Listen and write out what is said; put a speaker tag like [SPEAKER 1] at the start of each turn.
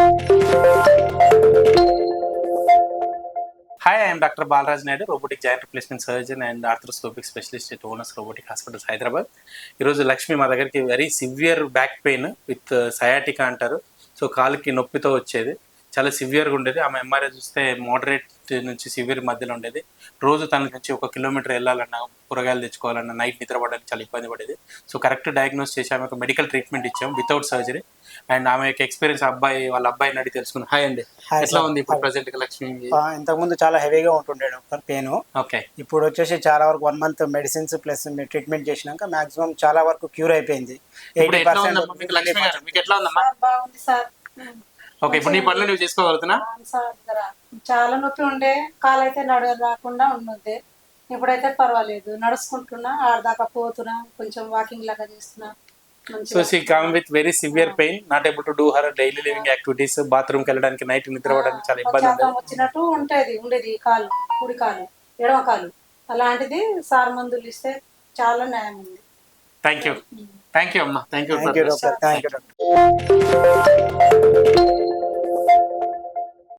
[SPEAKER 1] Hi, I am Dr. Balraj Naidu, robotic giant replacement surgeon and arthroscopic specialist at Owners Robotic Hospitals, Hyderabad. ఈరోజు లక్ష్మి మా దగ్గరికి very severe back pain with sciatica అంటారు. So కాలుకి నొప్పితో వచ్చేది, చాలా సివియర్గా ఉండేది. ఆమె ఎంఆర్ఐ చూస్తే మోడరేట్ నుంచి సివియర్ మధ్యలో ఉండేది. రోజు తన నుంచి 1 కిలోమీటర్ వెళ్ళాలన్నా, కూరగాయలు తెచ్చుకోవాలన్నా, నైట్ నిద్రపడడానికి చాలా ఇబ్బంది పడేది. సో కరెక్ట్ డయాగ్నోస్ చేసి ఆమెకు మెడికల్ ట్రీట్మెంట్ ఇచ్చాం వితౌట్ సర్జరీ. అండ్ ఆమె యొక్క ఎక్స్పీరియన్స్ వాళ్ళ అబ్బాయిని అడిగి తెలుసుకున్నాం. హాయ్ అండి, ఎట్లా ఉంది ఇప్పుడు ప్రెసెంట్ లక్ష్మి?
[SPEAKER 2] ఇంతకుముందు చాలా హెవీగా ఉంటుండే డాక్టర్ పెయిన్.
[SPEAKER 1] ఓకే,
[SPEAKER 2] ఇప్పుడు వచ్చేసి చాలా వరకు 1 మంత్ మెడిసిన్స్ ప్లస్ ట్రీట్మెంట్ చేసినాక మాక్సిమం చాలా వరకు క్యూర్ అయిపోయింది.
[SPEAKER 1] ఇప్పుడు ఎట్లా ఉందమ్మా మీకు లక్ష్మి గారు? మీకు ఎట్లా ఉందమ్మా?
[SPEAKER 3] బాగుంది సార్.
[SPEAKER 1] ఓకే, ఇప్పుడు నీ పనులు నువ్వు చేసుకోగలుగుతున్నా?
[SPEAKER 3] చాలా నొప్పి ఉండే, కాలు అయితే రాకుండా ఉన్నది. ఇప్పుడైతే పర్వాలేదు, నడుచుకుంటున్నా, ఆడదాకా పోతున్నా, కొంచెం వాకింగ్ లాగా చేస్తున్నా.
[SPEAKER 1] So she come with very severe pain, not able to do her daily living activities. బాత్రూమ్కి వెళ్ళడానికి, నైట్ నిద్రపోవడానికి చాలా ఇబ్బంది
[SPEAKER 3] వచ్చినట్టు ఉండేది కాలు, కుడి కాలు, ఎడమ కాలు. అలాంటిది సార్ మందులు ఇస్తే చాలా న్యాయం ఉంది.
[SPEAKER 1] థ్యాంక్ యూ అమ్మా, థ్యాంక్ యూ
[SPEAKER 2] డాక్టర్.